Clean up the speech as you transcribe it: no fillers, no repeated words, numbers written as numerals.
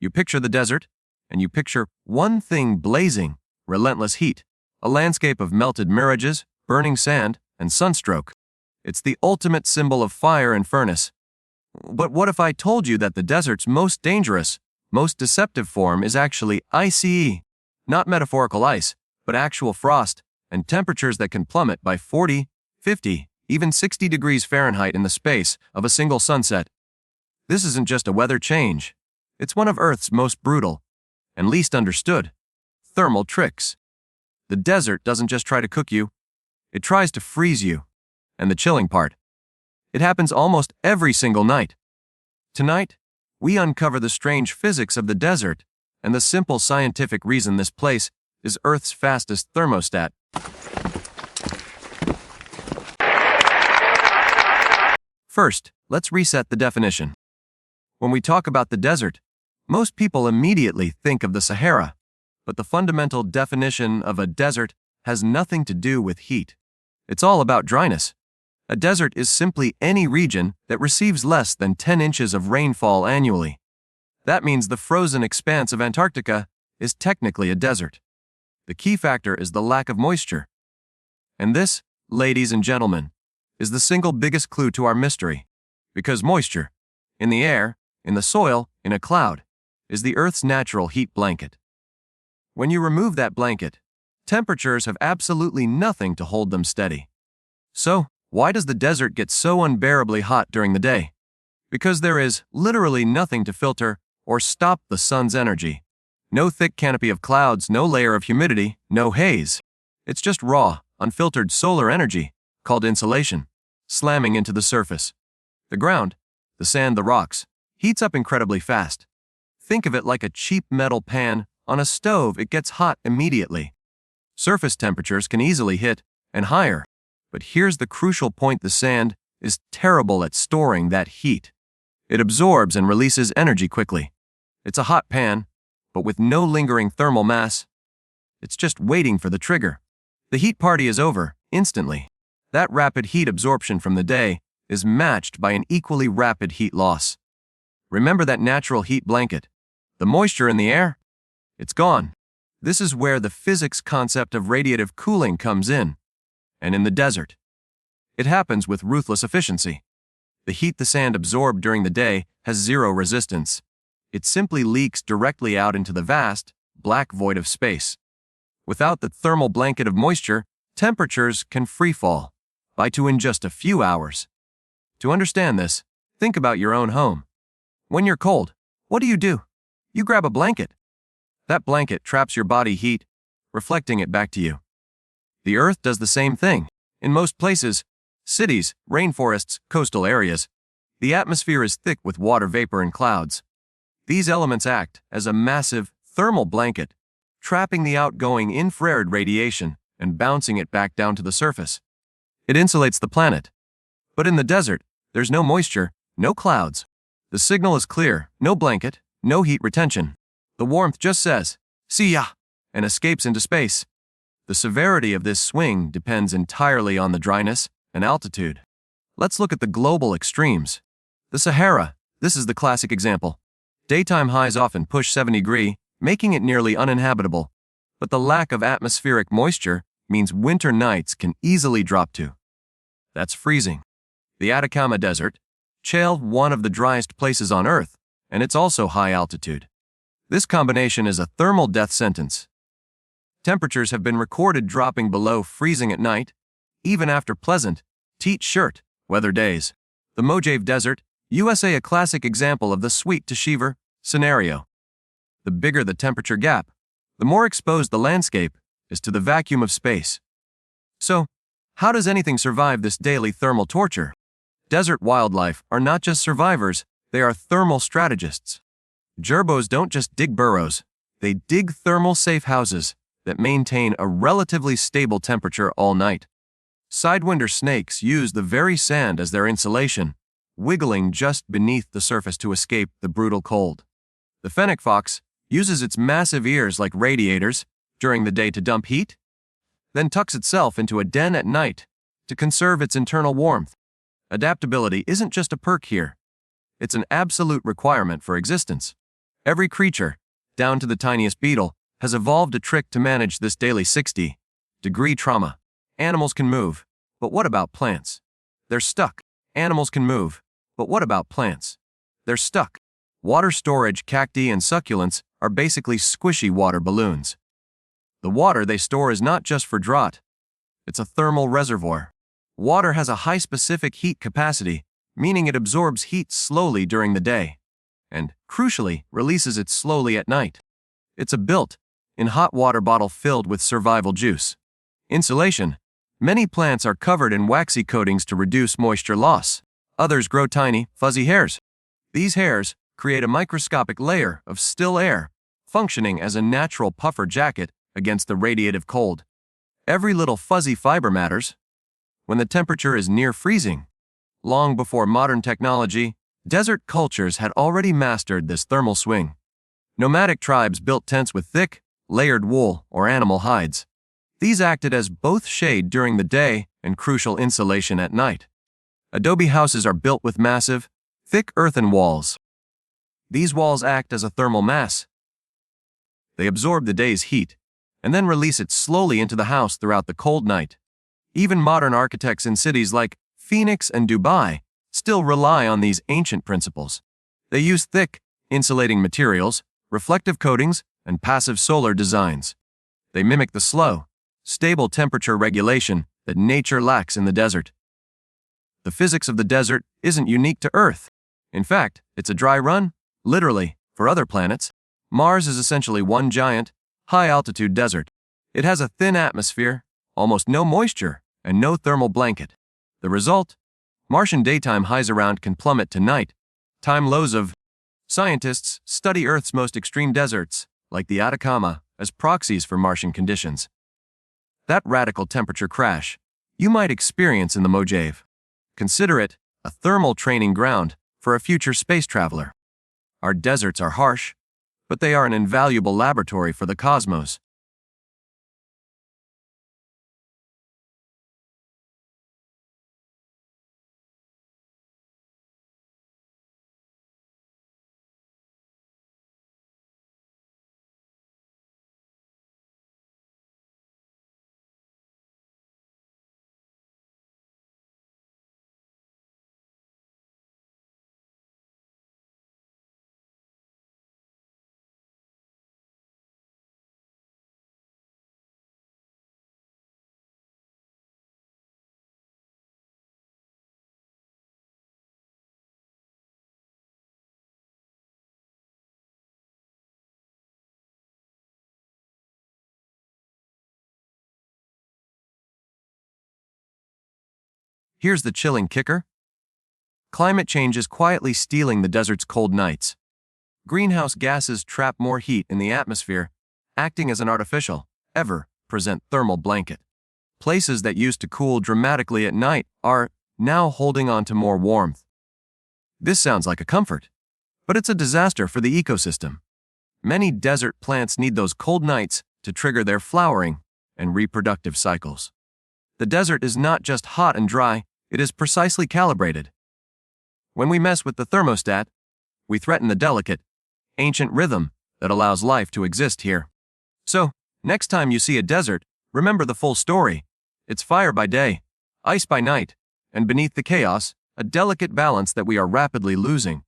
You picture the desert, and you picture one thing blazing, relentless heat, a landscape of melted mirages, burning sand, and sunstroke. It's the ultimate symbol of fire and furnace. But what if I told you that the desert's most dangerous, most deceptive form is actually ICE? Not metaphorical ice, but actual frost, and temperatures that can plummet by 40, 50, even 60 degrees Fahrenheit in the space of a single sunset. This isn't just a weather change. It's one of Earth's most brutal, and least understood, thermal tricks. The desert doesn't just try to cook you, it tries to freeze you. And the chilling part, it happens almost every single night. Tonight, we uncover the strange physics of the desert and the simple scientific reason this place is Earth's fastest thermostat. First, let's reset the definition. When we talk about the desert, most people immediately think of the Sahara, but the fundamental definition of a desert has nothing to do with heat. It's all about dryness. A desert is simply any region that receives less than 10 inches of rainfall annually. That means the frozen expanse of Antarctica is technically a desert. The key factor is the lack of moisture. And this, ladies and gentlemen, is the single biggest clue to our mystery. Because moisture, in the air, in the soil, in a cloud, is the Earth's natural heat blanket. When you remove that blanket, temperatures have absolutely nothing to hold them steady. So, why does the desert get so unbearably hot during the day? Because there is literally nothing to filter or stop the sun's energy. No thick canopy of clouds, no layer of humidity, no haze. It's just raw, unfiltered solar energy, called insolation, slamming into the surface. The ground, the sand, the rocks, heats up incredibly fast. Think of it like a cheap metal pan on a stove. It gets hot immediately. Surface temperatures can easily hit, and higher. But here's the crucial point: the sand is terrible at storing that heat. It absorbs and releases energy quickly. It's a hot pan, but with no lingering thermal mass. It's just waiting for the trigger. The heat party is over, instantly. That rapid heat absorption from the day is matched by an equally rapid heat loss. Remember that natural heat blanket? The moisture in the air? It's gone. This is where the physics concept of radiative cooling comes in. And in the desert, it happens with ruthless efficiency. The heat the sand absorbed during the day has zero resistance. It simply leaks directly out into the vast, black void of space. Without the thermal blanket of moisture, temperatures can freefall in just a few hours. To understand this, think about your own home. When you're cold, what do? You grab a blanket. That blanket traps your body heat, reflecting it back to you. The Earth does the same thing. In most places, cities, rainforests, coastal areas, the atmosphere is thick with water vapor and clouds. These elements act as a massive thermal blanket, trapping the outgoing infrared radiation and bouncing it back down to the surface. It insulates the planet. But in the desert, there's no moisture, no clouds. The signal is clear: no blanket, no heat retention. The warmth just says, "See ya," and escapes into space. The severity of this swing depends entirely on the dryness and altitude. Let's look at the global extremes. The Sahara, this is the classic example. Daytime highs often push 70 degrees, making it nearly uninhabitable. But the lack of atmospheric moisture means winter nights can easily drop to. That's freezing. The Atacama Desert, one of the driest places on Earth, and it's also high altitude. This combination is a thermal death sentence. Temperatures have been recorded dropping below freezing at night, even after pleasant, t-shirt weather days. The Mojave Desert, USA, a classic example of the sweet to shiver scenario. The bigger the temperature gap, the more exposed the landscape is to the vacuum of space. So, how does anything survive this daily thermal torture? Desert wildlife are not just survivors, they are thermal strategists. Gerbos don't just dig burrows, they dig thermal safe houses that maintain a relatively stable temperature all night. Sidewinder snakes use the very sand as their insulation, wiggling just beneath the surface to escape the brutal cold. The fennec fox uses its massive ears like radiators during the day to dump heat, then tucks itself into a den at night to conserve its internal warmth. Adaptability isn't just a perk here. It's an absolute requirement for existence. Every creature, down to the tiniest beetle, has evolved a trick to manage this daily 60-degree trauma. Animals can move, but what about plants? They're stuck. Animals can move, but what about plants? They're stuck. Water storage cacti and succulents are basically squishy water balloons. The water they store is not just for drought. It's a thermal reservoir. Water has a high specific heat capacity, meaning it absorbs heat slowly during the day, and, crucially, releases it slowly at night. It's a built-in hot water bottle filled with survival juice. Insulation. Many plants are covered in waxy coatings to reduce moisture loss. Others grow tiny, fuzzy hairs. These hairs create a microscopic layer of still air, functioning as a natural puffer jacket against the radiative cold. Every little fuzzy fiber matters. When the temperature is near freezing, long before modern technology, desert cultures had already mastered this thermal swing. Nomadic tribes built tents with thick, layered wool or animal hides. These acted as both shade during the day and crucial insulation at night. Adobe houses are built with massive, thick earthen walls. These walls act as a thermal mass. They absorb the day's heat and then release it slowly into the house throughout the cold night. Even modern architects in cities like Phoenix and Dubai still rely on these ancient principles. They use thick, insulating materials, reflective coatings, and passive solar designs. They mimic the slow, stable temperature regulation that nature lacks in the desert. The physics of the desert isn't unique to Earth. In fact, it's a dry run, literally, for other planets. Mars is essentially one giant, high-altitude desert. It has a thin atmosphere, almost no moisture, and no thermal blanket. The result? Martian daytime highs around can plummet to night-time lows of. Scientists study Earth's most extreme deserts, like the Atacama, as proxies for Martian conditions. That radical temperature crash you might experience in the Mojave. Consider it a thermal training ground for a future space traveler. Our deserts are harsh, but they are an invaluable laboratory for the cosmos. Here's the chilling kicker. Climate change is quietly stealing the desert's cold nights. Greenhouse gases trap more heat in the atmosphere, acting as an artificial, ever-present thermal blanket. Places that used to cool dramatically at night are now holding on to more warmth. This sounds like a comfort, but it's a disaster for the ecosystem. Many desert plants need those cold nights to trigger their flowering and reproductive cycles. The desert is not just hot and dry, it is precisely calibrated. When we mess with the thermostat, we threaten the delicate, ancient rhythm that allows life to exist here. So, next time you see a desert, remember the full story. It's fire by day, ice by night, and beneath the chaos, a delicate balance that we are rapidly losing.